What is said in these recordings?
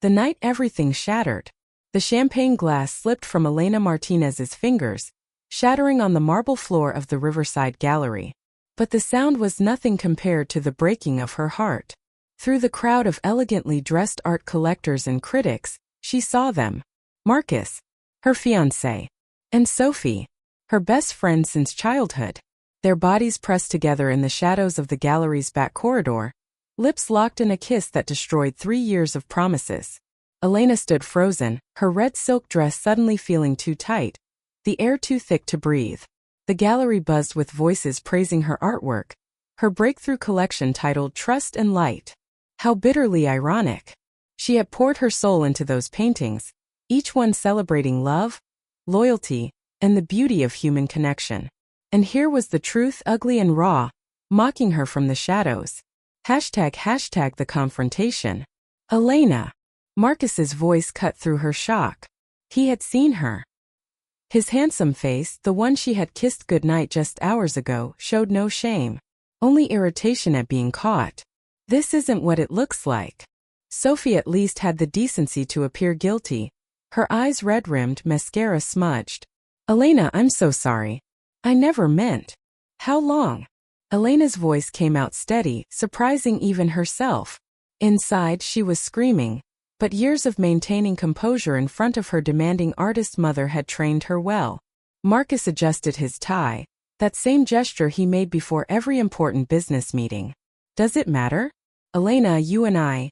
The night everything shattered. The champagne glass slipped from Elena Martinez's fingers, shattering on the marble floor of the Riverside Gallery. But the sound was nothing compared to the breaking of her heart. Through the crowd of elegantly dressed art collectors and critics, she saw them. Marcus, her fiancé, and Sophie, her best friend since childhood. Their bodies pressed together in the shadows of the gallery's back corridor, lips locked in a kiss that destroyed 3 years of promises. Elena stood frozen, her red silk dress suddenly feeling too tight, the air too thick to breathe. The gallery buzzed with voices praising her artwork, her breakthrough collection titled Trust and Light. How bitterly ironic. She had poured her soul into those paintings, each one celebrating love, loyalty, and the beauty of human connection. And here was the truth, ugly and raw, mocking her from the shadows. Hashtag the confrontation. Elena. Marcus's voice cut through her shock. He had seen her. His handsome face, the one she had kissed goodnight just hours ago, showed no shame. Only irritation at being caught. This isn't what it looks like. Sophie at least had the decency to appear guilty. Her eyes red-rimmed, mascara smudged. Elena, I'm so sorry. I never meant. How long? Elena's voice came out steady, surprising even herself. Inside, she was screaming. But years of maintaining composure in front of her demanding artist mother had trained her well. Marcus adjusted his tie, that same gesture he made before every important business meeting. Does it matter? Elena, you and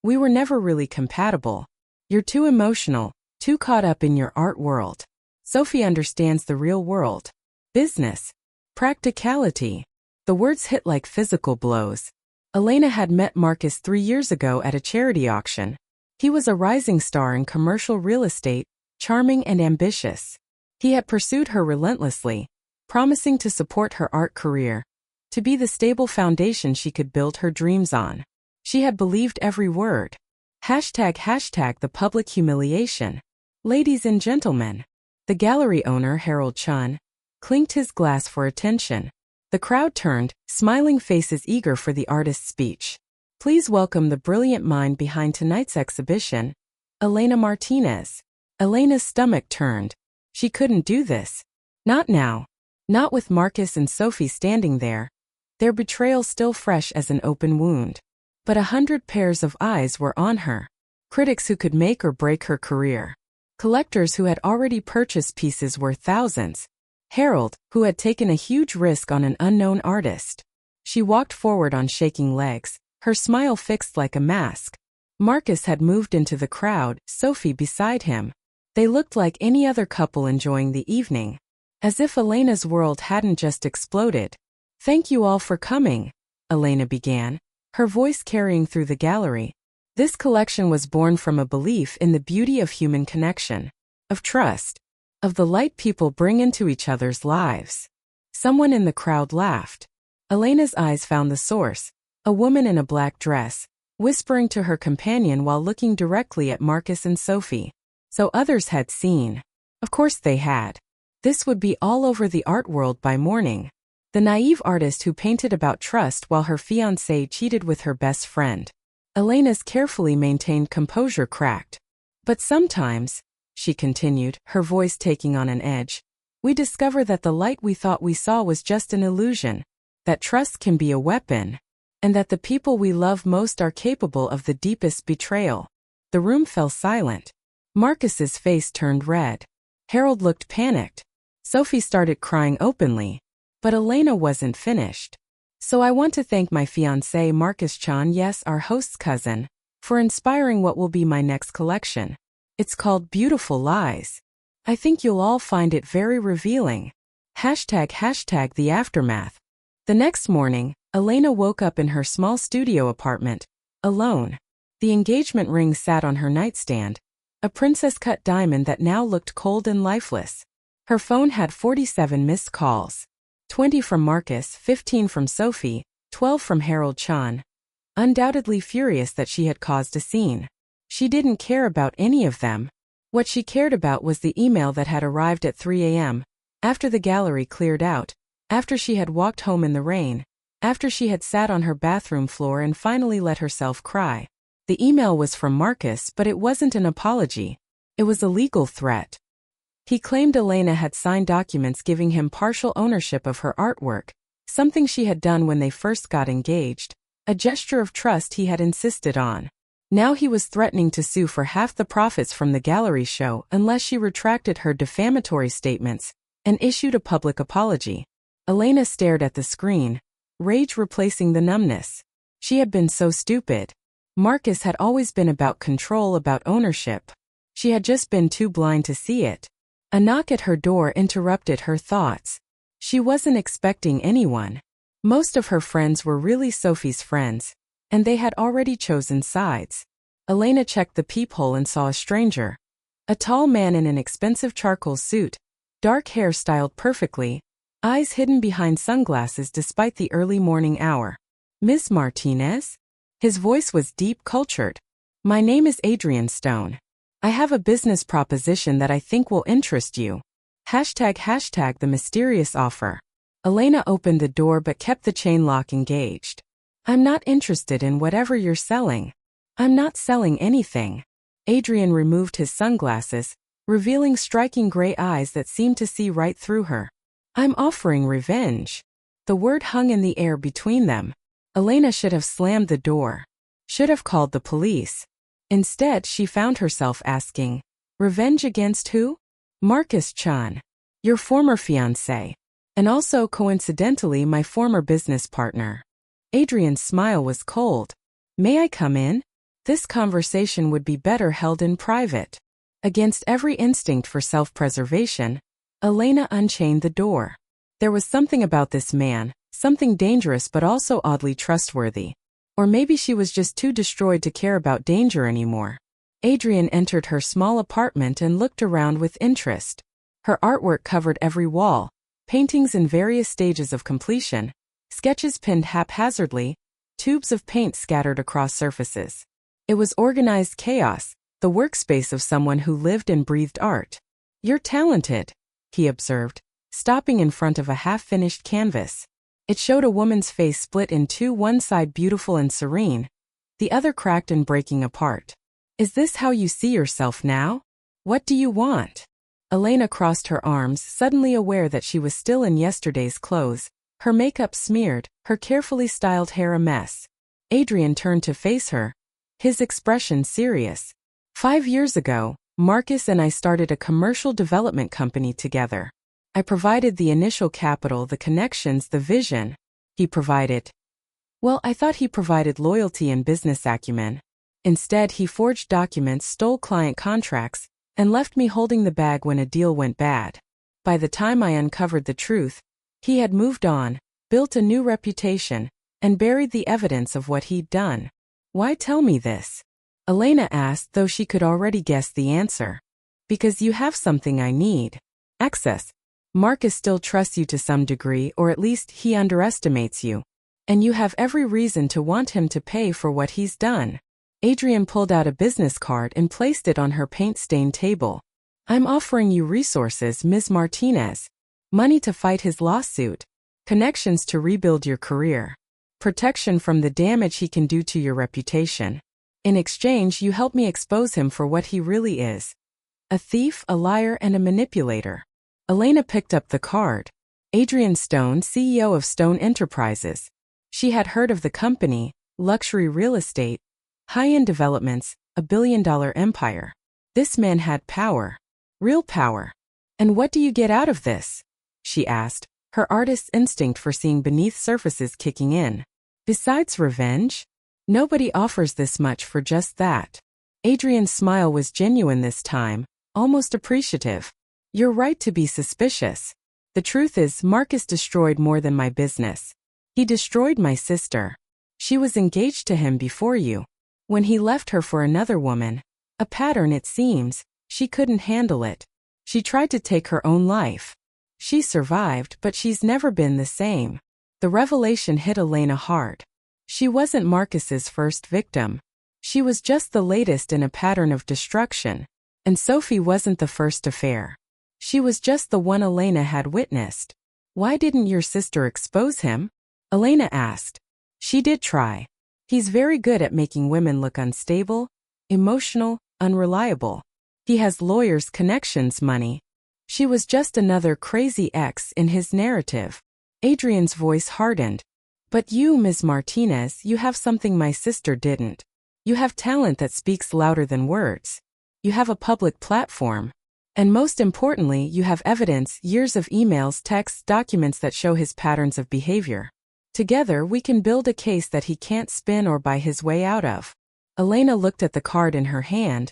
we were never really compatible. You're too emotional, too caught up in your art world. Sophie understands the real world. Business. Practicality. The words hit like physical blows. Elena had met Marcus 3 years ago at a charity auction. He was a rising star in commercial real estate, charming and ambitious. He had pursued her relentlessly, promising to support her art career, to be the stable foundation she could build her dreams on. She had believed every word. Hashtag the public humiliation. Ladies and gentlemen. The gallery owner, Harold Chun, clinked his glass for attention. The crowd turned, smiling faces eager for the artist's speech. Please welcome the brilliant mind behind tonight's exhibition, Elena Martinez. Elena's stomach turned. She couldn't do this. Not now. Not with Marcus and Sophie standing there, their betrayal still fresh as an open wound. But 100 pairs of eyes were on her. Critics who could make or break her career. Collectors who had already purchased pieces worth thousands. Harold, who had taken a huge risk on an unknown artist. She walked forward on shaking legs, her smile fixed like a mask. Marcus had moved into the crowd, Sophie beside him. They looked like any other couple enjoying the evening. As if Elena's world hadn't just exploded. Thank you all for coming, Elena began, her voice carrying through the gallery. This collection was born from a belief in the beauty of human connection, of trust, of the light people bring into each other's lives. Someone in the crowd laughed. Elena's eyes found the source, a woman in a black dress, whispering to her companion while looking directly at Marcus and Sophie. So others had seen. Of course they had. This would be all over the art world by morning. The naive artist who painted about trust while her fiancé cheated with her best friend. Elena's carefully maintained composure cracked. But sometimes, she continued, her voice taking on an edge, we discover that the light we thought we saw was just an illusion, that trust can be a weapon, and that the people we love most are capable of the deepest betrayal. The room fell silent. Marcus's face turned red. Harold looked panicked. Sophie started crying openly. But Elena wasn't finished. So I want to thank my fiancé Marcus Chan, yes, our host's cousin, for inspiring what will be my next collection. It's called Beautiful Lies. I think you'll all find it very revealing. Hashtag the aftermath. The next morning, Elena woke up in her small studio apartment, alone. The engagement ring sat on her nightstand, a princess-cut diamond that now looked cold and lifeless. Her phone had 47 missed calls. 20 from Marcus, 15 from Sophie, 12 from Harold Chan. Undoubtedly furious that she had caused a scene. She didn't care about any of them. What she cared about was the email that had arrived at 3 a.m., after the gallery cleared out, after she had walked home in the rain, after she had sat on her bathroom floor and finally let herself cry. The email was from Marcus, but it wasn't an apology. It was a legal threat. He claimed Elena had signed documents giving him partial ownership of her artwork, something she had done when they first got engaged, a gesture of trust he had insisted on. Now he was threatening to sue for half the profits from the gallery show unless she retracted her defamatory statements and issued a public apology. Elena stared at the screen, rage replacing the numbness. She had been so stupid. Marcus had always been about control, about ownership. She had just been too blind to see it. A knock at her door interrupted her thoughts. She wasn't expecting anyone. Most of her friends were really Sophie's friends, and they had already chosen sides. Elena checked the peephole and saw a stranger. A tall man in an expensive charcoal suit, dark hair styled perfectly, eyes hidden behind sunglasses despite the early morning hour. "Ms. Martinez?" His voice was deep, cultured. "My name is Adrian Stone. I have a business proposition that I think will interest you. ### the mysterious offer." Elena opened the door but kept the chain lock engaged. "I'm not interested in whatever you're selling. I'm not selling anything." Adrian removed his sunglasses, revealing striking gray eyes that seemed to see right through her. "I'm offering revenge." The word hung in the air between them. Elena should have slammed the door. Should have called the police. Instead, she found herself asking, "Revenge against who?" "Marcus Chan. Your former fiancé. And also, coincidentally, my former business partner." Adrian's smile was cold. "May I come in?" This conversation would be better held in private. Against every instinct for self-preservation, Elena unchained the door. There was something about this man, something dangerous but also oddly trustworthy. Or maybe she was just too destroyed to care about danger anymore. Adrian entered her small apartment and looked around with interest. Her artwork covered every wall, paintings in various stages of completion, sketches pinned haphazardly, tubes of paint scattered across surfaces. It was organized chaos, the workspace of someone who lived and breathed art. "You're talented," he observed, stopping in front of a half-finished canvas. It showed a woman's face split in two, one side beautiful and serene, the other cracked and breaking apart. "Is this how you see yourself now? What do you want?" Elena crossed her arms, suddenly aware that she was still in yesterday's clothes, her makeup smeared, her carefully styled hair a mess. Adrian turned to face her, his expression serious. "5 years ago, Marcus and I started a commercial development company together. I provided the initial capital, the connections, the vision. He provided. Well, I thought he provided loyalty and business acumen. Instead, he forged documents, stole client contracts, and left me holding the bag when a deal went bad. By the time I uncovered the truth, he had moved on, built a new reputation, and buried the evidence of what he'd done." "Why tell me this?" Elena asked, though she could already guess the answer. "Because you have something I need. Access. Marcus still trusts you to some degree, or at least he underestimates you. And you have every reason to want him to pay for what he's done." Adrian pulled out a business card and placed it on her paint-stained table. "I'm offering you resources, Ms. Martinez. Money to fight his lawsuit. Connections to rebuild your career. Protection from the damage he can do to your reputation. In exchange, you help me expose him for what he really is. A thief, a liar, and a manipulator." Elena picked up the card. Adrian Stone, CEO of Stone Enterprises. She had heard of the company, luxury real estate, high-end developments, a billion-dollar empire. This man had power. Real power. "And what do you get out of this?" she asked, her artist's instinct for seeing beneath surfaces kicking in. "Besides revenge? Nobody offers this much for just that." Adrian's smile was genuine this time, almost appreciative. "You're right to be suspicious. The truth is, Marcus destroyed more than my business. He destroyed my sister. She was engaged to him before you. When he left her for another woman, a pattern it seems, she couldn't handle it. She tried to take her own life. She survived, but she's never been the same." The revelation hit Elena hard. She wasn't Marcus's first victim. She was just the latest in a pattern of destruction. And Sophie wasn't the first affair. She was just the one Elena had witnessed. "Why didn't your sister expose him?" Elena asked. "She did try. He's very good at making women look unstable, emotional, unreliable. He has lawyers, connections, money. She was just another crazy ex in his narrative. Adrian's voice hardened. But you, Ms. Martinez, you have something my sister didn't. You have talent that speaks louder than words. You have a public platform. And most importantly, you have evidence, years of emails, texts, documents that show his patterns of behavior. Together, we can build a case that he can't spin or buy his way out of. Elena looked at the card in her hand,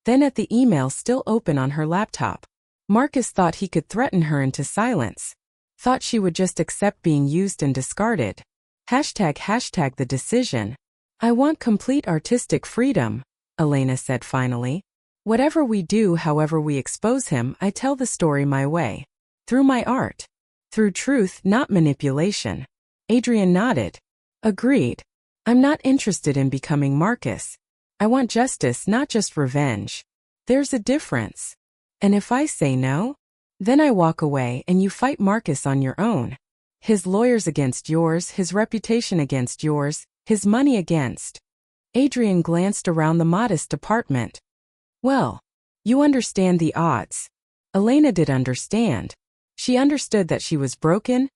then at the email still open on her laptop. Marcus thought he could threaten her into silence. Thought she would just accept being used and discarded. #the decision. I want complete artistic freedom, Elena said finally. Whatever we do, however we expose him, I tell the story my way. Through my art. Through truth, not manipulation. Adrian nodded. Agreed. I'm not interested in becoming Marcus. I want justice, not just revenge. There's a difference. And if I say no? Then I walk away and you fight Marcus on your own. His lawyers against yours, his reputation against yours, his money against. Adrian glanced around the modest apartment. Well, you understand the odds. Elena did understand. She understood that she was broken,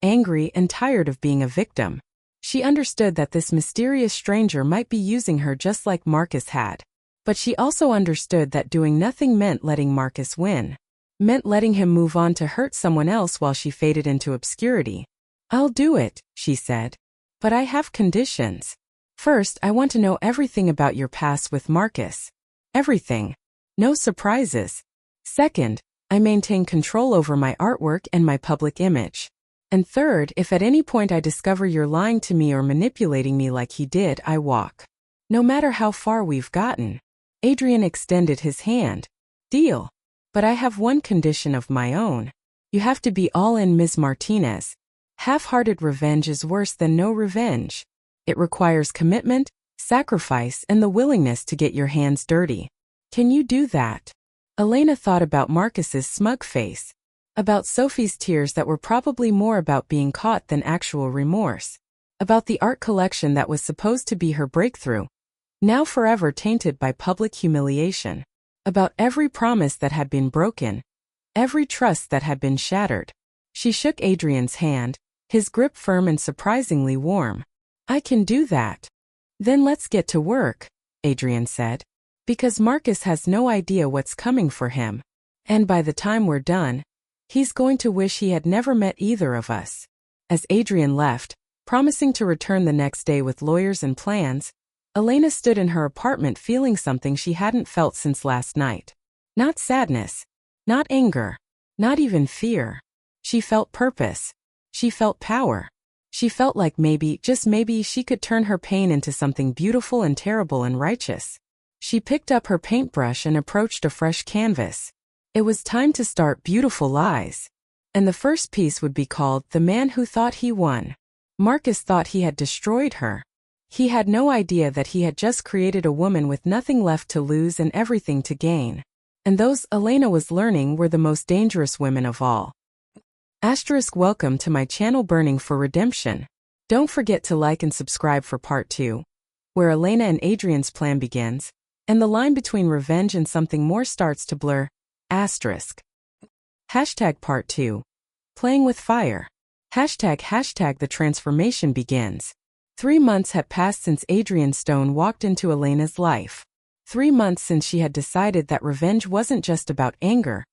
angry, and tired of being a victim. She understood that this mysterious stranger might be using her just like Marcus had. But she also understood that doing nothing meant letting Marcus win. Meant letting him move on to hurt someone else while she faded into obscurity. I'll do it, she said. But I have conditions. First, I want to know everything about your past with Marcus. Everything. No surprises. Second, I maintain control over my artwork and my public image. And third, if at any point I discover you're lying to me or manipulating me like he did, I walk. No matter how far we've gotten. Adrian extended his hand. Deal. But I have one condition of my own. You have to be all in, Ms. Martinez. Half-hearted revenge is worse than no revenge. It requires commitment, sacrifice, and the willingness to get your hands dirty. Can you do that? Elena thought about Marcus's smug face. About Sophie's tears that were probably more about being caught than actual remorse. About the art collection that was supposed to be her breakthrough, now forever tainted by public humiliation. About every promise that had been broken, every trust that had been shattered. She shook Adrian's hand, his grip firm and surprisingly warm. I can do that. Then let's get to work, Adrian said. Because Marcus has no idea what's coming for him. And by the time we're done, he's going to wish he had never met either of us. As Adrian left, promising to return the next day with lawyers and plans, Elena stood in her apartment feeling something she hadn't felt since last night. Not sadness. Not anger. Not even fear. She felt purpose. She felt power. She felt like maybe, just maybe, she could turn her pain into something beautiful and terrible and righteous. She picked up her paintbrush and approached a fresh canvas. It was time to start Beautiful Lies. And the first piece would be called The Man Who Thought He Won. Marcus thought he had destroyed her. He had no idea that he had just created a woman with nothing left to lose and everything to gain. And those, Elena was learning, were the most dangerous women of all. Welcome to my channel Burning for Redemption. Don't forget to like and subscribe for part 2, where Elena and Adrian's plan begins, and the line between revenge and something more starts to blur. Part 2. Playing with fire. The transformation begins. 3 months had passed since Adrian Stone walked into Elena's life. 3 months since she had decided that revenge wasn't just about anger.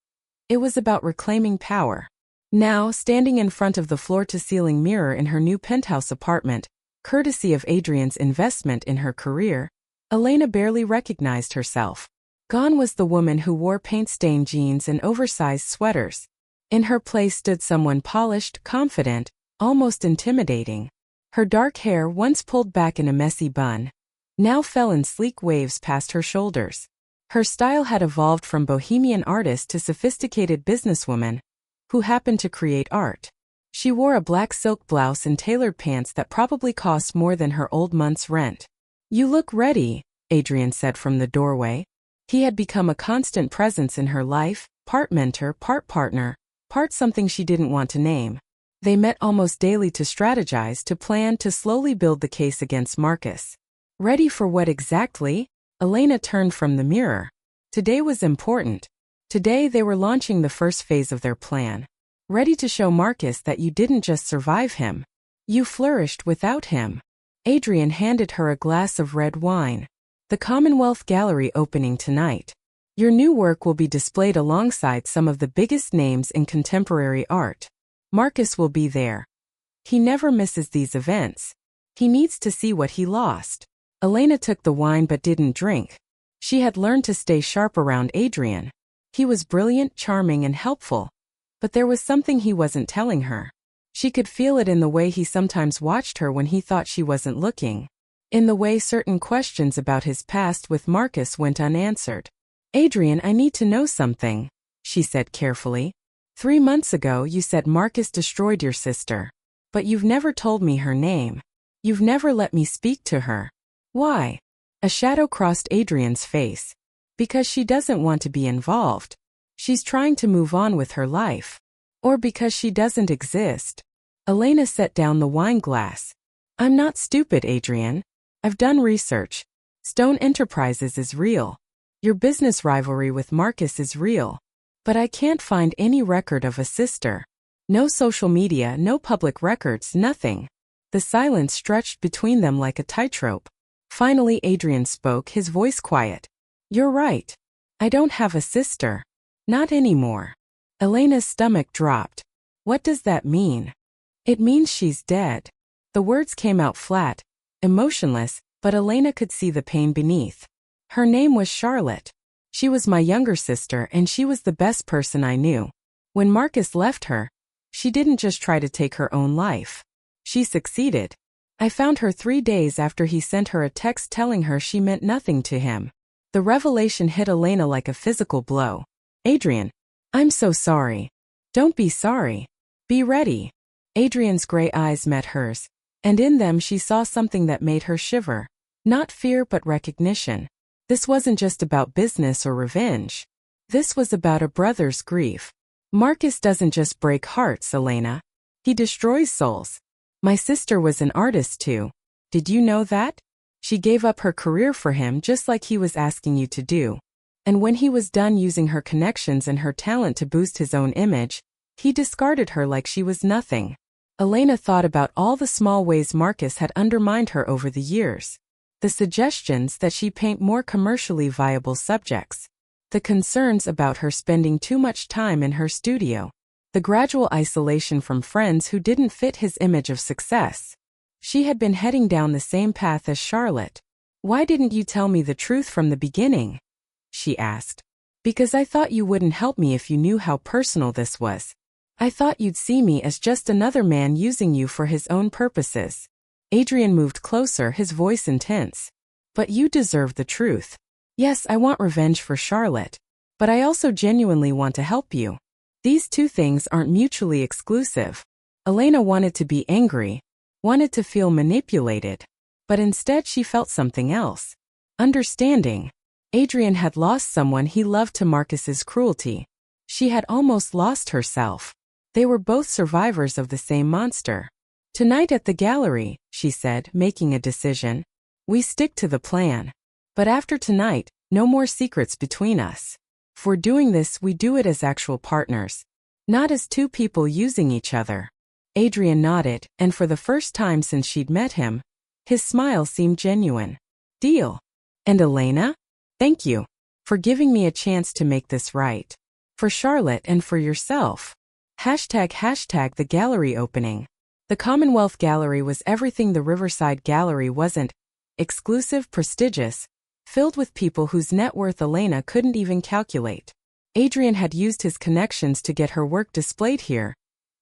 It was about reclaiming power. Now, standing in front of the floor-to-ceiling mirror in her new penthouse apartment, courtesy of Adrian's investment in her career, Elena barely recognized herself. Gone was the woman who wore paint-stained jeans and oversized sweaters. In her place stood someone polished, confident, almost intimidating. Her dark hair, once pulled back in a messy bun, now fell in sleek waves past her shoulders. Her style had evolved from bohemian artist to sophisticated businesswoman who happened to create art. She wore a black silk blouse and tailored pants that probably cost more than her old month's rent. You look ready, Adrian said from the doorway. He had become a constant presence in her life, part mentor, part partner, part something she didn't want to name. They met almost daily to strategize, to plan, to slowly build the case against Marcus. Ready for what exactly? Elena turned from the mirror. Today was important. Today they were launching the first phase of their plan. Ready to show Marcus that you didn't just survive him. You flourished without him. Adrian handed her a glass of red wine. The Commonwealth Gallery opening tonight. Your new work will be displayed alongside some of the biggest names in contemporary art. Marcus will be there. He never misses these events. He needs to see what he lost. Elena took the wine but didn't drink. She had learned to stay sharp around Adrian. He was brilliant, charming, and helpful. But there was something he wasn't telling her. She could feel it in the way he sometimes watched her when he thought she wasn't looking. In the way certain questions about his past with Marcus went unanswered. Adrian, I need to know something, she said carefully. 3 months ago you said Marcus destroyed your sister. But you've never told me her name. You've never let me speak to her. Why? A shadow crossed Adrian's face. Because she doesn't want to be involved. She's trying to move on with her life. Or because she doesn't exist. Elena set down the wine glass. I'm not stupid, Adrian. I've done research. Stone Enterprises is real. Your business rivalry with Marcus is real. But I can't find any record of a sister. No social media, no public records, nothing. The silence stretched between them like a tightrope. Finally Adrian spoke, his voice quiet. You're right. I don't have a sister. Not anymore. Elena's stomach dropped. What does that mean? It means she's dead. The words came out flat, emotionless, but Elena could see the pain beneath. Her name was Charlotte. She was my younger sister and she was the best person I knew. When Marcus left her, she didn't just try to take her own life. She succeeded. I found her 3 days after he sent her a text telling her she meant nothing to him. The revelation hit Elena like a physical blow. Adrian, I'm so sorry. Don't be sorry. Be ready. Adrian's gray eyes met hers, and in them she saw something that made her shiver. Not fear but recognition. This wasn't just about business or revenge. This was about a brother's grief. Marcus doesn't just break hearts, Elena. He destroys souls. My sister was an artist too. Did you know that? She gave up her career for him just like he was asking you to do. And when he was done using her connections and her talent to boost his own image, he discarded her like she was nothing. Elena thought about all the small ways Marcus had undermined her over the years. The suggestions that she paint more commercially viable subjects. The concerns about her spending too much time in her studio. The gradual isolation from friends who didn't fit his image of success. She had been heading down the same path as Charlotte. Why didn't you tell me the truth from the beginning? She asked. Because I thought you wouldn't help me if you knew how personal this was. I thought you'd see me as just another man using you for his own purposes. Adrian moved closer, his voice intense. But you deserve the truth. Yes, I want revenge for Charlotte. But I also genuinely want to help you. These two things aren't mutually exclusive. Elena wanted to be angry, wanted to feel manipulated. But instead she felt something else. Understanding. Adrian had lost someone he loved to Marcus's cruelty. She had almost lost herself. They were both survivors of the same monster. Tonight at the gallery, she said, making a decision. We stick to the plan. But after tonight, no more secrets between us. For doing this, we do it as actual partners. Not as two people using each other. Adrian nodded, and for the first time since she'd met him, his smile seemed genuine. Deal. And Elena? Thank you. For giving me a chance to make this right. For Charlotte and for yourself. ## the gallery opening. The Commonwealth Gallery was everything the Riverside Gallery wasn't. Exclusive, prestigious, filled with people whose net worth Elena couldn't even calculate. Adrian had used his connections to get her work displayed here,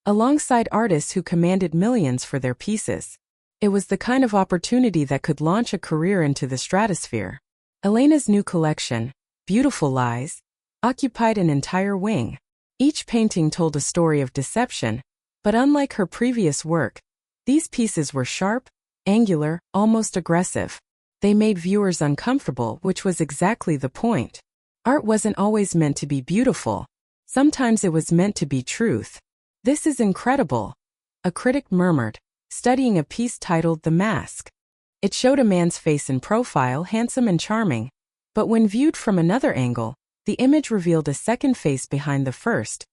alongside artists who commanded millions for their pieces. It was the kind of opportunity that could launch a career into the stratosphere. Elena's new collection, Beautiful Lies, occupied an entire wing. Each painting told a story of deception, but unlike her previous work, these pieces were sharp, angular, almost aggressive. They made viewers uncomfortable, which was exactly the point. Art wasn't always meant to be beautiful. Sometimes it was meant to be truth. This is incredible. a critic murmured, studying a piece titled The Mask. It showed a man's face in profile, handsome and charming, but when viewed from another angle, the image revealed a second face behind the first,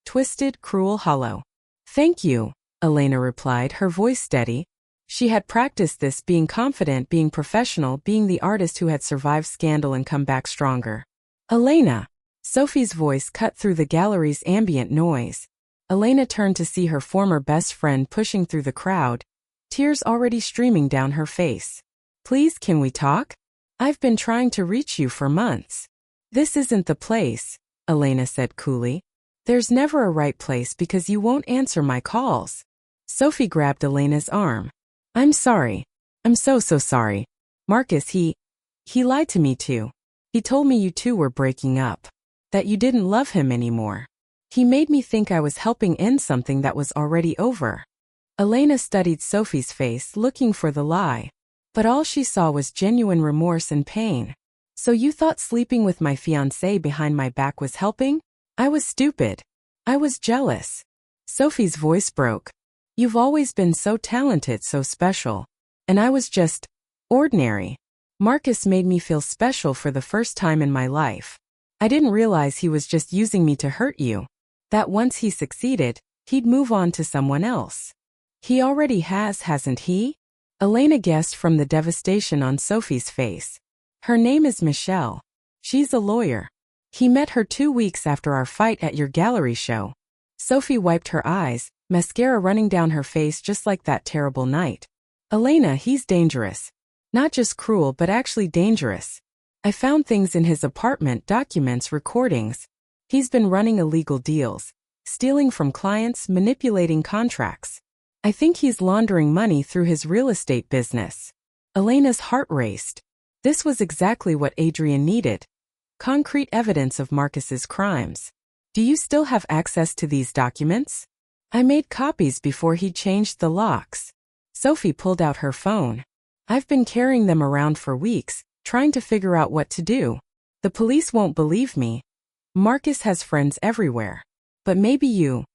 twisted, cruel, hollow. "Thank you," Elena replied, her voice steady. She had practiced this, being confident, being professional, being the artist who had survived scandal and come back stronger. "Elena!" Sophie's voice cut through the gallery's ambient noise. Elena turned to see her former best friend pushing through the crowd, tears already streaming down her face. "Please, can we talk? I've been trying to reach you for months." "This isn't the place," Elena said coolly. "There's never a right place because you won't answer my calls." Sophie grabbed Elena's arm. "I'm sorry. I'm so sorry. Marcus, he lied to me too. He told me you two were breaking up. That you didn't love him anymore. He made me think I was helping end something that was already over." Elena studied Sophie's face, looking for the lie. But all she saw was genuine remorse and pain. "So you thought sleeping with my fiancé behind my back was helping? I was stupid. I was jealous." Sophie's voice broke. "You've always been so talented, so special. And I was just ordinary. Marcus made me feel special for the first time in my life. I didn't realize he was just using me to hurt you. That once he succeeded, he'd move on to someone else. He already has, hasn't he?" Elena guessed from the devastation on Sophie's face. "Her name is Michelle. She's a lawyer. He met her 2 weeks after our fight at your gallery show." Sophie wiped her eyes, mascara running down her face just like that terrible night. "Elena, he's dangerous. Not just cruel but actually dangerous. I found things in his apartment, documents, recordings. He's been running illegal deals, stealing from clients, manipulating contracts. I think he's laundering money through his real estate business." Elena's heart raced. This was exactly what Adrian needed. Concrete evidence of Marcus's crimes. "Do you still have access to these documents?" "I made copies before he changed the locks." Sophie pulled out her phone. "I've been carrying them around for weeks, trying to figure out what to do. The police won't believe me. Marcus has friends everywhere. But maybe you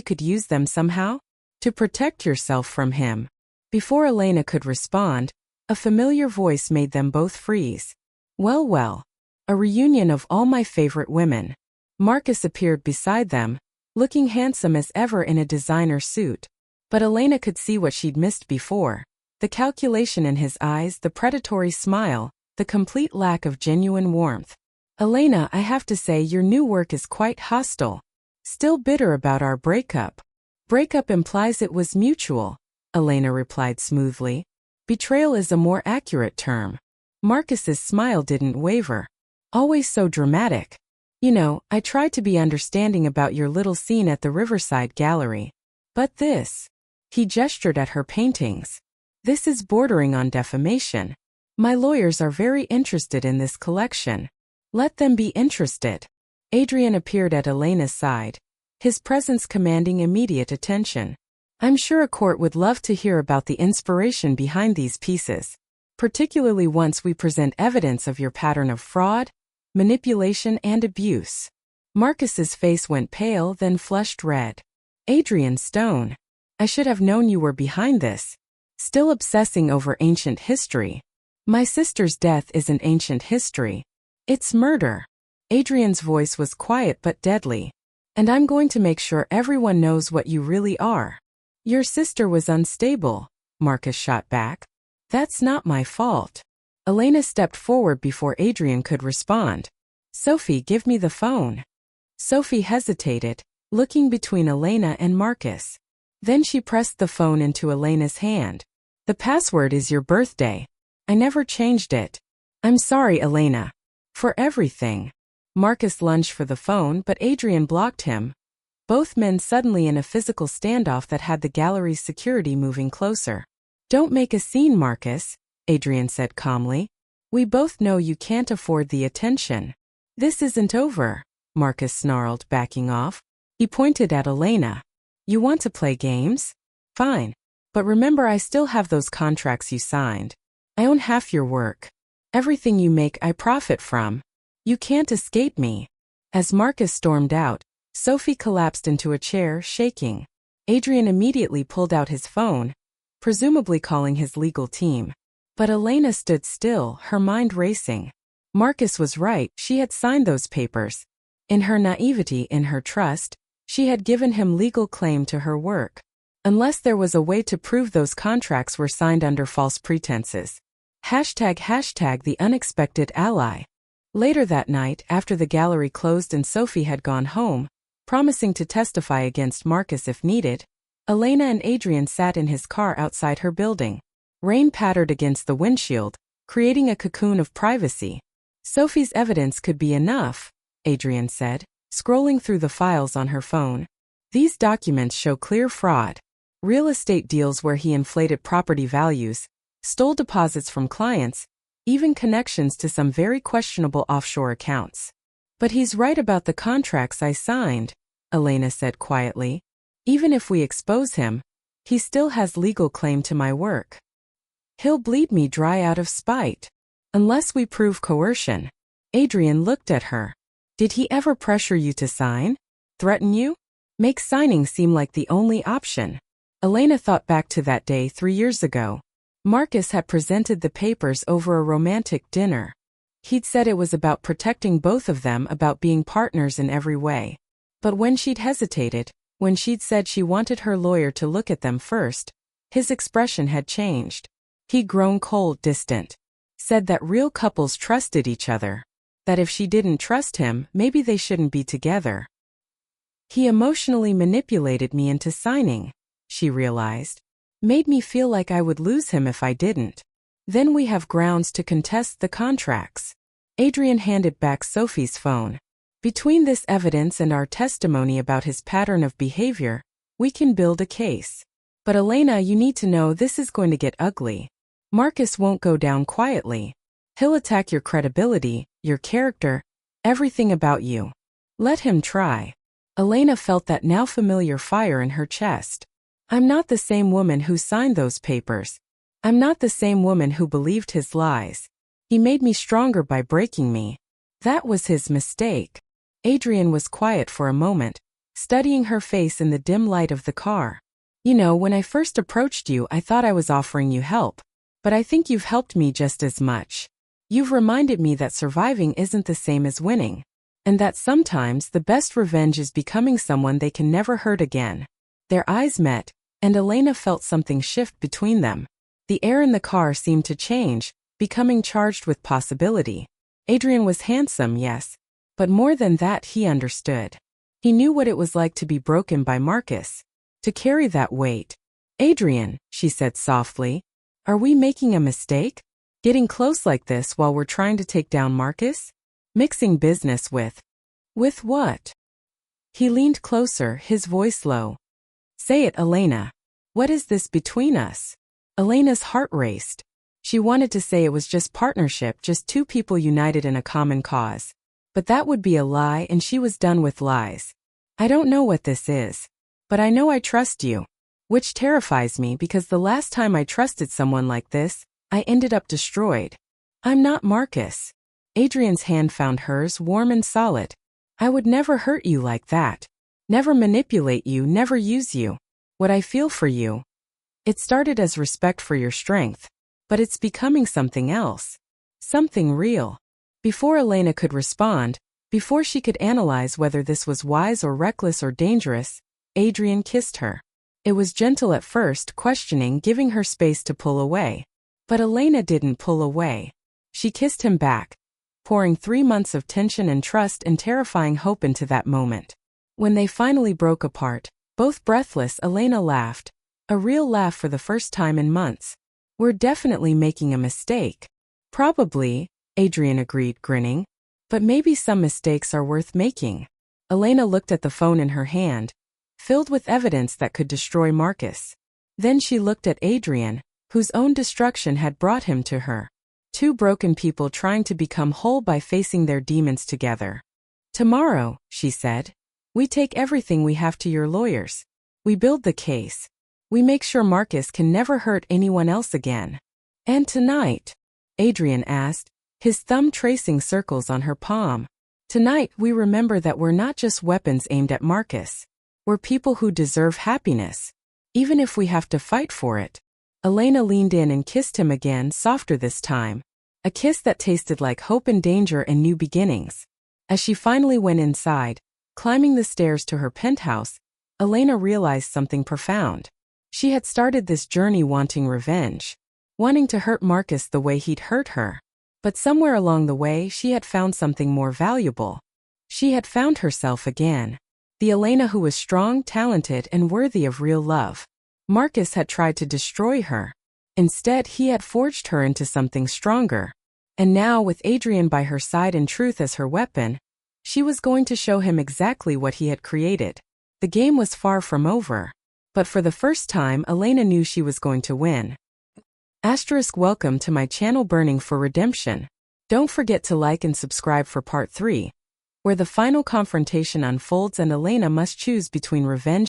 could use them somehow? To protect yourself from him." Before Elena could respond, a familiar voice made them both freeze. Well, a reunion of all my favorite women." Marcus appeared beside them, looking handsome as ever in a designer suit. But Elena could see what she'd missed before. The calculation in his eyes, the predatory smile, the complete lack of genuine warmth. "Elena, I have to say your new work is quite hostile. Still bitter about our breakup." "Breakup implies it was mutual," Elena replied smoothly. "Betrayal is a more accurate term." Marcus's smile didn't waver. "Always so dramatic. You know, I tried to be understanding about your little scene at the Riverside Gallery. But this..." He gestured at her paintings. "This is bordering on defamation. My lawyers are very interested in this collection. Let them be interested." Adrian appeared at Elena's side, his presence commanding immediate attention. "I'm sure a court would love to hear about the inspiration behind these pieces, particularly once we present evidence of your pattern of fraud, manipulation, and abuse." Marcus's face went pale, then flushed red. "Adrian Stone, I should have known you were behind this. Still obsessing over ancient history. My sister's death isn't ancient history. It's murder." Adrian's voice was quiet but deadly. "And I'm going to make sure everyone knows what you really are." "Your sister was unstable," Marcus shot back. "That's not my fault." Elena stepped forward before Adrian could respond. "Sophie, give me the phone." Sophie hesitated, looking between Elena and Marcus. Then she pressed the phone into Elena's hand. "The password is your birthday. I never changed it. I'm sorry, Elena. For everything." Marcus lunged for the phone, but Adrian blocked him. Both men suddenly in a physical standoff that had the gallery's security moving closer. "Don't make a scene, Marcus," Adrian said calmly. "We both know you can't afford the attention." "This isn't over," Marcus snarled, backing off. He pointed at Elena. "You want to play games? Fine. But remember, I still have those contracts you signed. I own half your work. Everything you make I profit from. You can't escape me." As Marcus stormed out, Sophie collapsed into a chair, shaking. Adrian immediately pulled out his phone, presumably calling his legal team. But Elena stood still, her mind racing. Marcus was right, she had signed those papers. In her naivety, in her trust, she had given him legal claim to her work. Unless there was a way to prove those contracts were signed under false pretenses. ## the unexpected ally. Later that night, after the gallery closed and Sophie had gone home, promising to testify against Marcus if needed, Elena and Adrian sat in his car outside her building. Rain pattered against the windshield, creating a cocoon of privacy. Sophie's evidence could be enough, Adrian said, scrolling through the files on her phone. These documents show clear fraud. Real estate deals where he inflated property values, stole deposits from clients, even connections to some very questionable offshore accounts. But he's right about the contracts I signed, Elena said quietly. Even if we expose him, he still has legal claim to my work. He'll bleed me dry out of spite. Unless we prove coercion. Adrian looked at her. Did he ever pressure you to sign? Threaten you? Make signing seem like the only option. Elena thought back to that day 3 years ago. Marcus had presented the papers over a romantic dinner. He'd said it was about protecting both of them, about being partners in every way. But when she'd hesitated, when she'd said she wanted her lawyer to look at them first, his expression had changed. He'd grown cold, distant. Said that real couples trusted each other. That if she didn't trust him, maybe they shouldn't be together. He emotionally manipulated me into signing, she realized. Made me feel like I would lose him if I didn't. Then we have grounds to contest the contracts. Adrian handed back Sophie's phone. Between this evidence and our testimony about his pattern of behavior, we can build a case. But Elena, you need to know this is going to get ugly. Marcus won't go down quietly. He'll attack your credibility, your character, everything about you. Let him try. Elena felt that now familiar fire in her chest. I'm not the same woman who signed those papers. I'm not the same woman who believed his lies. He made me stronger by breaking me. That was his mistake. Adrian was quiet for a moment, studying her face in the dim light of the car. You know, when I first approached you, I thought I was offering you help. But I think you've helped me just as much. You've reminded me that surviving isn't the same as winning. And that sometimes the best revenge is becoming someone they can never hurt again. Their eyes met, and Elena felt something shift between them. The air in the car seemed to change, becoming charged with possibility. Adrian was handsome, yes. But more than that, he understood. He knew what it was like to be broken by Marcus. To carry that weight. Adrian, she said softly. Are we making a mistake? Getting close like this while we're trying to take down Marcus? Mixing business with what? He leaned closer, his voice low. Say it, Elena. What is this between us? Elena's heart raced. She wanted to say it was just partnership, just two people united in a common cause. But that would be a lie, and she was done with lies. I don't know what this is. But I know I trust you. Which terrifies me because the last time I trusted someone like this, I ended up destroyed. I'm not Marcus. Adrian's hand found hers, warm and solid. I would never hurt you like that. Never manipulate you, never use you. What I feel for you. It started as respect for your strength. But it's becoming something else. Something real. Before Elena could respond, before she could analyze whether this was wise or reckless or dangerous, Adrian kissed her. It was gentle at first, questioning, giving her space to pull away. But Elena didn't pull away. She kissed him back, pouring 3 months of tension and trust and terrifying hope into that moment. When they finally broke apart, both breathless, Elena laughed. A real laugh for the first time in months. We're definitely making a mistake. Probably, Adrian agreed, grinning. But maybe some mistakes are worth making. Elena looked at the phone in her hand, filled with evidence that could destroy Marcus. Then she looked at Adrian, whose own destruction had brought him to her. Two broken people trying to become whole by facing their demons together. Tomorrow, she said, we take everything we have to your lawyers. We build the case. We make sure Marcus can never hurt anyone else again. And tonight? Adrian asked, his thumb tracing circles on her palm. Tonight we remember that we're not just weapons aimed at Marcus. We're people who deserve happiness, even if we have to fight for it. Elena leaned in and kissed him again, softer this time. A kiss that tasted like hope and danger and new beginnings. As she finally went inside, climbing the stairs to her penthouse, Elena realized something profound. She had started this journey wanting revenge, wanting to hurt Marcus the way he'd hurt her. But somewhere along the way she had found something more valuable. She had found herself again. The Elena who was strong, talented, and worthy of real love. Marcus had tried to destroy her. Instead, he had forged her into something stronger. And now, with Adrian by her side and truth as her weapon, she was going to show him exactly what he had created. The game was far from over. But for the first time, Elena knew she was going to win. Welcome to my channel Burning for Redemption. Don't forget to like and subscribe for part 3, where the final confrontation unfolds and Elena must choose between revenge